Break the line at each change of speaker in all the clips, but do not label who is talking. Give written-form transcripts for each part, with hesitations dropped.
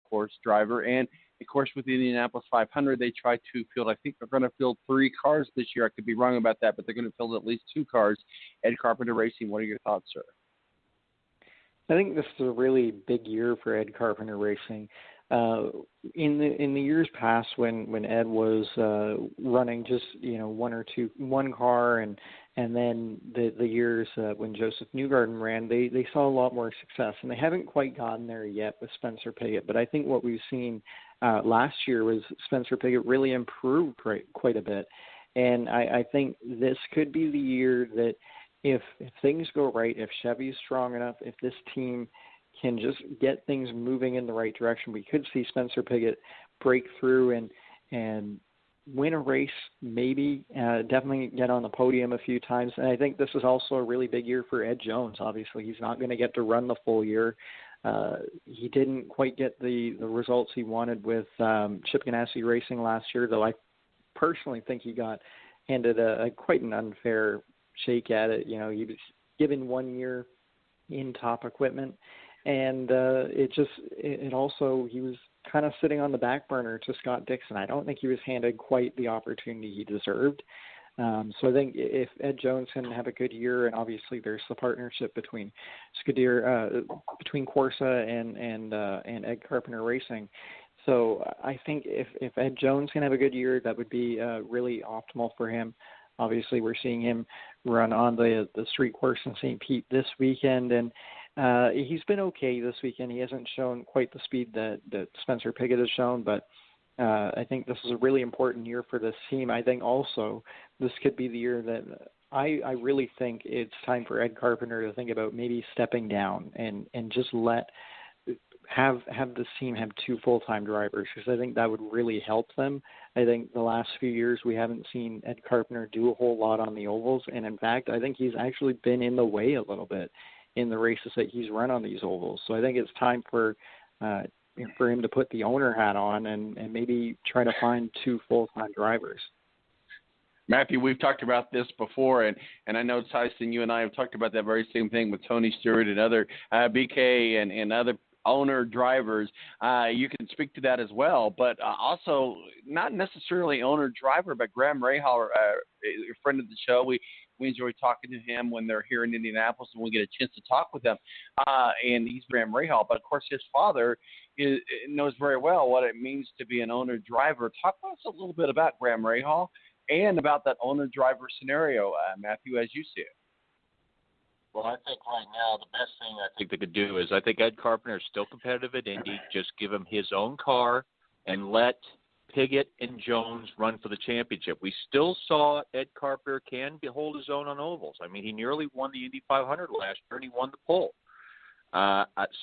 course, driver. And, of course, with the Indianapolis 500, they try to field, I think they're going to field 3 cars this year. I could be wrong about that, but they're going to field at least 2 cars. Ed Carpenter Racing, what are your thoughts, sir?
I think this is a really big year for Ed Carpenter Racing. In the years past, when Ed was running just one car, and then the years when Joseph Newgarden ran, they saw a lot more success, and they haven't quite gotten there yet with Spencer Pigot. But I think what we've seen last year was Spencer Pigot really improved quite a bit, and I think this could be the year that if things go right, if Chevy's strong enough, if this team can just get things moving in the right direction, we could see Spencer Pigot break through and win a race, maybe definitely get on the podium a few times. And I think this is also a really big year for Ed Jones. Obviously, he's not going to get to run the full year. He didn't quite get the results he wanted with Chip Ganassi Racing last year, though I personally think he got handed quite an unfair shake at it. He was given 1 year in top equipment, and it also, he was kind of sitting on the back burner to Scott Dixon. I don't think he was handed quite the opportunity he deserved. So I think if Ed Jones can have a good year, and obviously there's the partnership between between Corsa and Ed Carpenter Racing. So I think if Ed Jones can have a good year, that would be really optimal for him. Obviously, we're seeing him run on the street course in St. Pete this weekend, and he's been okay this weekend. He hasn't shown quite the speed that Spencer Pigot has shown, but I think this is a really important year for this team. I think also this could be the year that I really think it's time for Ed Carpenter to think about maybe stepping down and just have this team have 2 full-time drivers, because I think that would really help them. I think the last few years we haven't seen Ed Carpenter do a whole lot on the ovals, and in fact I think he's actually been in the way a little bit in the races that he's run on these ovals. So I think it's time for him to put the owner hat on and maybe try to find 2 full-time drivers.
Matthew, we've talked about this before, and I know, Tyson, you and I have talked about that very same thing with Tony Stewart and other BK and other owner drivers. You can speak to that as well, but also not necessarily owner driver, but Graham Rahal, a friend of the show. We enjoy talking to him when they're here in Indianapolis, and we get a chance to talk with them. And he's Graham Rahal, but of course his father knows very well what it means to be an owner driver. Talk to us a little bit about Graham Rahal and about that owner driver scenario, Matthew, as you see it.
Well, I think right now the best thing I think they could do is, I think Ed Carpenter is still competitive at Indy. Just give him his own car and let Pigot and Jones run for the championship. We still saw Ed Carpenter can hold his own on ovals. I mean, he nearly won the Indy 500 last year, and he won the pole.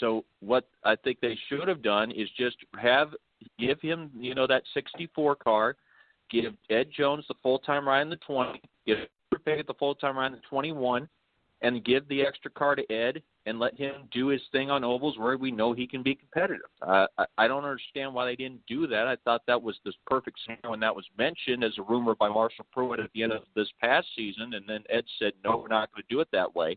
So what I think they should have done is just give him, that 64 car, give Ed Jones the full-time ride in the 20, give Pigot the full-time ride in the 21, and give the extra car to Ed and let him do his thing on ovals where we know he can be competitive. I don't understand why they didn't do that. I thought that was this perfect scenario, and that was mentioned as a rumor by Marshall Pruitt at the end of this past season, and then Ed said, no, we're not going to do it that way.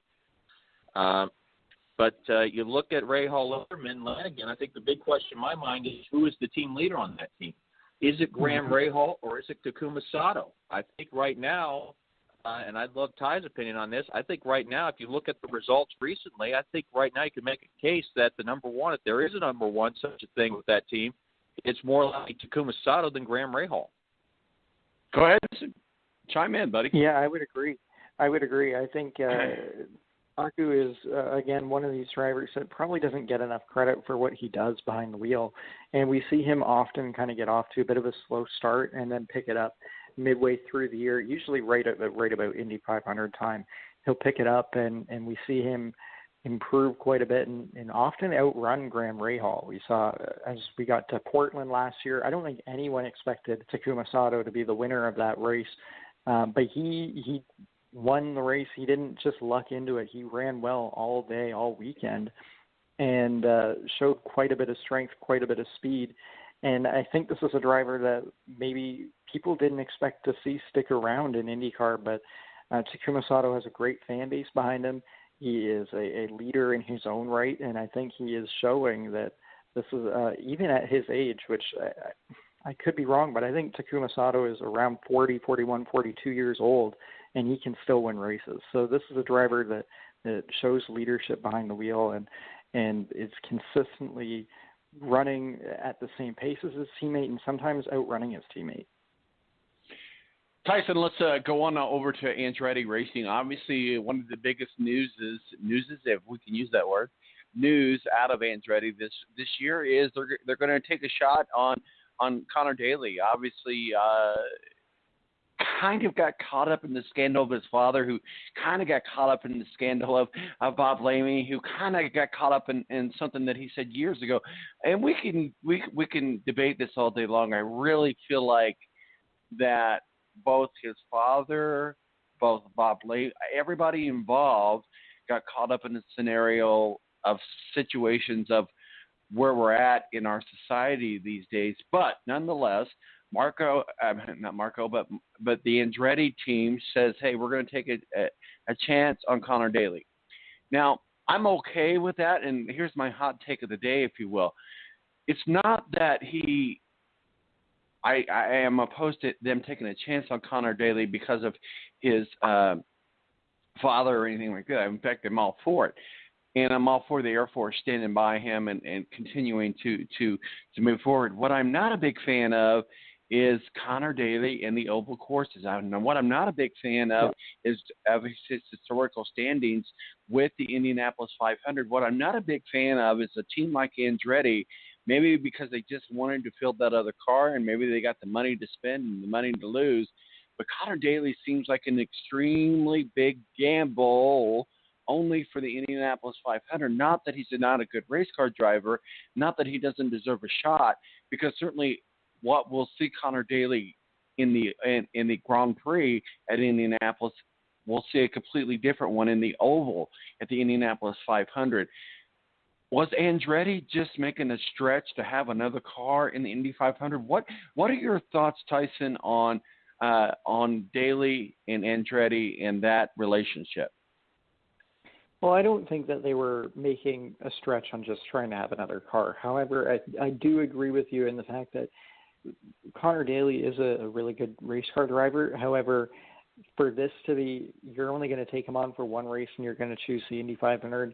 But you look at Rahal, Letterman, Lanigan, I think the big question in my mind is, who is the team leader on that team? Is it Graham Rahal or is it Takuma Sato? I think right now, and I'd love Ty's opinion on this, I think right now, if you look at the results recently, I think right now you can make a case that the number one, if there is a number one, such a thing with that team, it's more like Takuma Sato than Graham Rahal.
Go ahead. Chime in, buddy.
Yeah, I would agree. I think Aku is, again, one of these drivers that probably doesn't get enough credit for what he does behind the wheel. And we see him often kind of get off to a bit of a slow start and then pick it up midway through the year, usually right about Indy 500 time. He'll pick it up, and we see him improve quite a bit and often outrun Graham Rahal. We saw as we got to Portland last year, I don't think anyone expected Takuma Sato to be the winner of that race, but he won the race. He didn't just luck into it. He ran well all day, all weekend, and showed quite a bit of strength, quite a bit of speed. And I think this is a driver that maybe people didn't expect to see stick around in IndyCar, but Takuma Sato has a great fan base behind him. He is a leader in his own right, and I think he is showing that This is even at his age, which I could be wrong, but I think Takuma Sato is around 40, 41, 42 years old, and he can still win races. So this is a driver that shows leadership behind the wheel and is consistently running at the same pace as his teammate and sometimes outrunning his teammate.
Tyson, let's go on over to Andretti Racing. Obviously, one of the biggest news, if we can use that word, news out of Andretti this year is they're going to take a shot on Connor Daly. Obviously, kind of got caught up in the scandal of his father, who kind of got caught up in the scandal of Bob Lamey, who kind of got caught up in something that he said years ago. And we can debate this all day long. I really feel like that both his father, both Bob Lamey, everybody involved got caught up in the scenario of situations of where we're at in our society these days. But nonetheless, but the Andretti team says, hey, we're going to take a chance on Connor Daly. Now, I'm okay with that, and here's my hot take of the day, if you will. It's not that I am opposed to them taking a chance on Connor Daly because of his father or anything like that. In fact, I'm all for it. And I'm all for the Air Force standing by him and continuing to move forward. What I'm not a big fan of is Connor Daly and the oval courses. What I'm not a big fan of is of his historical standings with the Indianapolis 500. What I'm not a big fan of is a team like Andretti, maybe because they just wanted to fill that other car and maybe they got the money to spend and the money to lose. But Connor Daly seems like an extremely big gamble only for the Indianapolis 500. Not that he's not a good race car driver, not that he doesn't deserve a shot, because certainly what we'll see Connor Daly in the Grand Prix at Indianapolis, we'll see a completely different one in the oval at the Indianapolis 500. Was Andretti just making a stretch to have another car in the Indy 500? What are your thoughts, Tyson, on Daly and Andretti and that relationship?
Well, I don't think that they were making a stretch on just trying to have another car. However, I do agree with you in the fact that Connor Daly is a really good race car driver. However, for this to be, you're only going to take him on for one race and you're going to choose the Indy 500.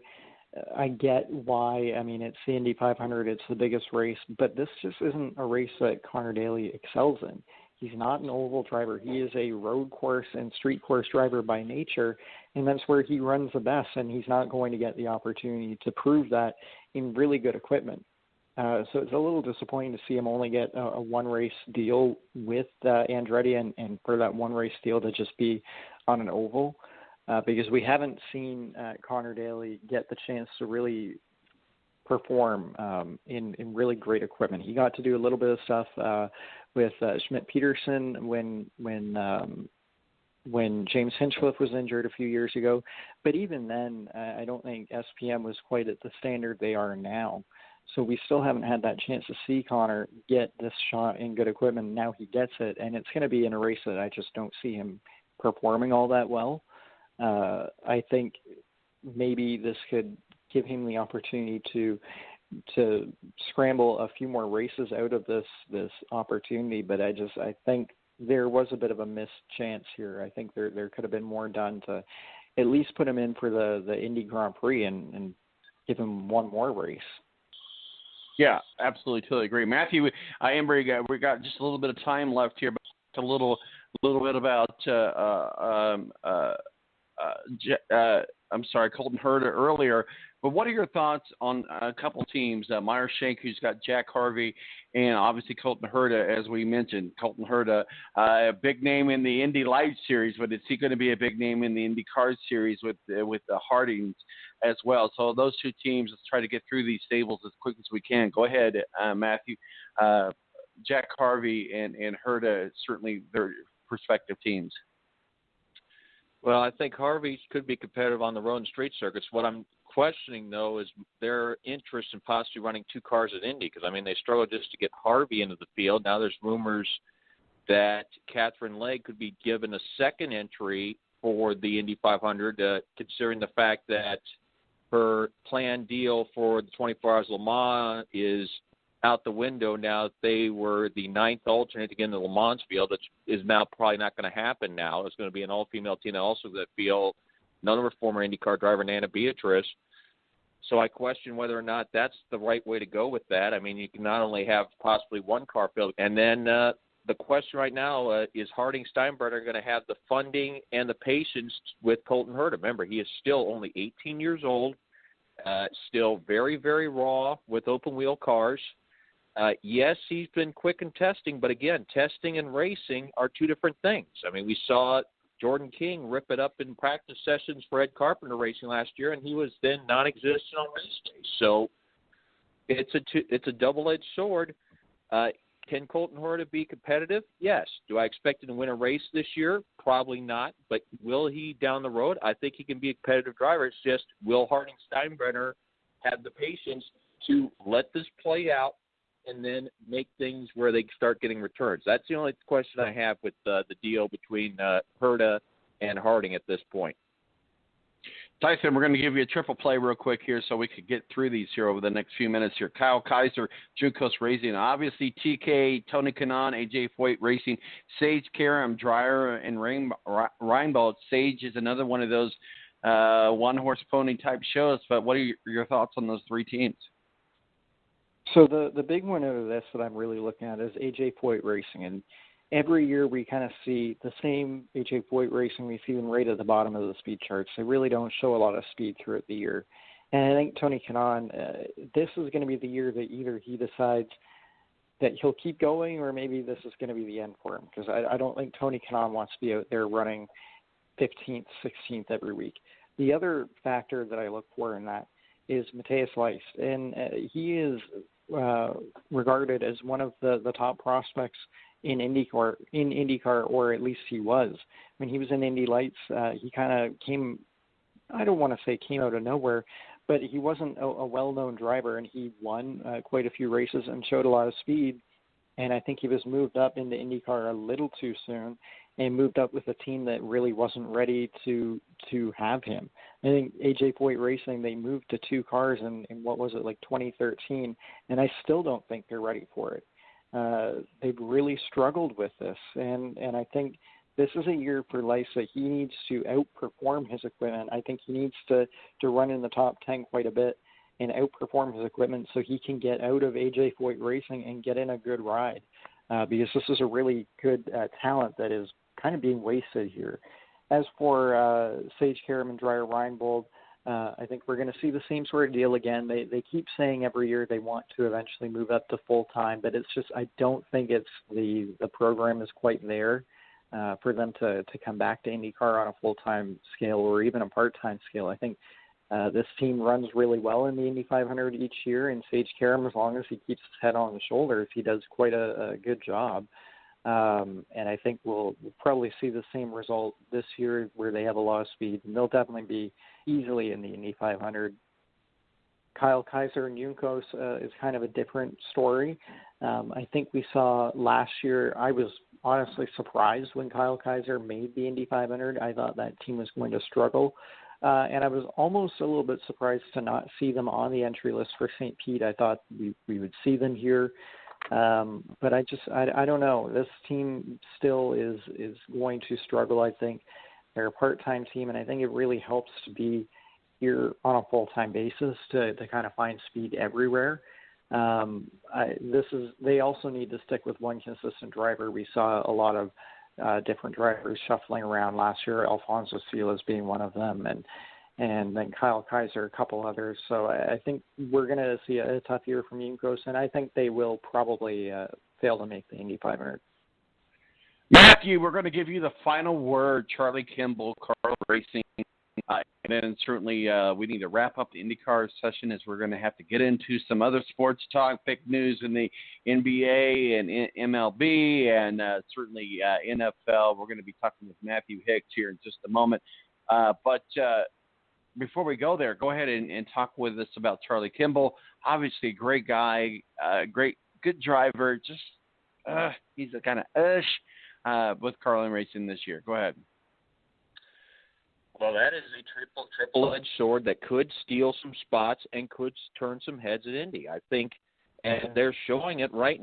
I get why. I mean, it's the Indy 500. It's the biggest race, but this just isn't a race that Connor Daly excels in. He's not an oval driver. He is a road course and street course driver by nature, and that's where he runs the best, and he's not going to get the opportunity to prove that in really good equipment. So it's a little disappointing to see him only get a one-race deal with Andretti and for that one-race deal to just be on an oval because we haven't seen Connor Daly get the chance to really perform in really great equipment. He got to do a little bit of stuff with Schmidt-Peterson when James Hinchcliffe was injured a few years ago. But even then, I don't think SPM was quite at the standard they are now. So we still haven't had that chance to see Connor get this shot in good equipment. Now he gets it, and it's going to be in a race that I just don't see him performing all that well. I think maybe this could give him the opportunity to scramble a few more races out of this opportunity, but I think there was a bit of a missed chance here. I think there could have been more done to at least put him in for the Indy Grand Prix and give him one more race.
Yeah, absolutely, totally agree. Matthew, we got just a little bit of time left here, but a little bit about Colton Herta earlier. But what are your thoughts on a couple teams? Meyer Shank, who's got Jack Harvey, and obviously Colton Herta, as we mentioned. Colton Herta, a big name in the Indy Light Series, but is he going to be a big name in the Indy Car Series with the Hardings as well? So those two teams, let's try to get through these stables as quick as we can. Go ahead, Matthew. Jack Harvey and Herta, certainly their prospective teams.
Well, I think Harvey could be competitive on the road and street circuits. What I'm questioning, though, is their interest in possibly running two cars at Indy, because, I mean, they struggled just to get Harvey into the field. Now there's rumors that Catherine Legg could be given a second entry for the Indy 500, considering the fact that her planned deal for the 24 Hours Le Mans is out the window now that they were the ninth alternate to get in the Le Mans field. That is now probably not going to happen now. It's going to be an all-female team also that field. None of her former IndyCar driver, Nana Beatrice. So I question whether or not that's the right way to go with that. I mean, you can not only have possibly one car field, and then the question right now is Harding Steinbrenner going to have the funding and the patience with Colton Herta? Remember, he is still only 18 years old, still very, very raw with open-wheel cars. Yes, he's been quick in testing, but again, testing and racing are two different things. I mean, we saw Jordan King rip it up in practice sessions for Ed Carpenter Racing last year, and he was then non-existent on race day. So it's a double-edged sword. Can Colton Herta be competitive? Yes. Do I expect him to win a race this year? Probably not. But will he down the road? I think he can be a competitive driver. It's just, will Harding Steinbrenner have the patience to let this play out and then make things where they start getting returns? That's the only question I have with the deal between Herta and Harding at this point.
Tyson, we're going to give you a triple play real quick here so we could get through these here over the next few minutes here. Kyle Kaiser, Juncos Racing, obviously TK, Tony Kanaan, AJ Foyt Racing, Sage Karam, Dreyer, and Reinbold. Sage is another one of those one-horse pony type shows, but what are your thoughts on those three teams?
So the big one out of this that I'm really looking at is AJ Foyt Racing, and every year we kind of see the same AJ Foyt Racing we see them right at the bottom of the speed charts. They really don't show a lot of speed throughout the year. And I think Tony Kanaan, this is going to be the year that either he decides that he'll keep going or maybe this is going to be the end for him, because I don't think Tony Kanaan wants to be out there running 15th, 16th every week. The other factor that I look for in that is Matthias Leist, and he is regarded as one of the top prospects in IndyCar, or at least he was. When he was in Indy Lights, he kind of came, I don't want to say came out of nowhere, but he wasn't a well-known driver, and he won quite a few races and showed a lot of speed. And I think he was moved up into IndyCar a little too soon and moved up with a team that really wasn't ready to have him. I think AJ Foyt Racing, they moved to two cars in what was it, like 2013, and I still don't think they're ready for it. They've really struggled with this, and I think this is a year for Leist that he needs to outperform his equipment. I think he needs to run in the top 10 quite a bit and outperform his equipment so he can get out of AJ Foyt Racing and get in a good ride, because this is a really good talent that is kind of being wasted here. As for Sage Karam and Dreyer Reinbold, I think we're going to see the same sort of deal again. They keep saying every year they want to eventually move up to full-time, but it's just, I don't think it's the program is quite there for them to come back to IndyCar on a full-time scale or even a part-time scale. I think this team runs really well in the Indy 500 each year, and Sage Karam, as long as he keeps his head on his shoulders, he does quite a good job. And I think we'll probably see the same result this year where they have a lot of speed, and they'll definitely be easily in the Indy 500. Kyle Kaiser and Juncos is kind of a different story. I think we saw last year, I was honestly surprised when Kyle Kaiser made the Indy 500. I thought that team was going to struggle. And I was almost a little bit surprised to not see them on the entry list for St. Pete. I thought we would see them here. But I don't know. This team still is going to struggle, I think. They're a part-time team, and I think it really helps to be here on a full-time basis to kind of find speed everywhere. They also need to stick with one consistent driver. We saw a lot of different drivers shuffling around last year, Alfonso Silas being one of them, and then Kyle Kaiser, a couple others. So I think we're going to see a tough year from Juncos, and I think they will probably fail to make the Indy 500.
Matthew, we're going to give you the final word. Charlie Kimball, Carl Racing, and then certainly we need to wrap up the IndyCar session as we're going to have to get into some other sports talk, big news in the NBA and MLB, and certainly NFL. We're going to be talking with Matthew Hicks here in just a moment. But before we go there, go ahead and talk with us about Charlie Kimball. Obviously, a great guy, good driver. Just he's a kind of with Carlin Racing this year. Go ahead.
Well, that is a triple-edged sword that could steal some spots and could turn some heads at Indy, I think. And they're showing it right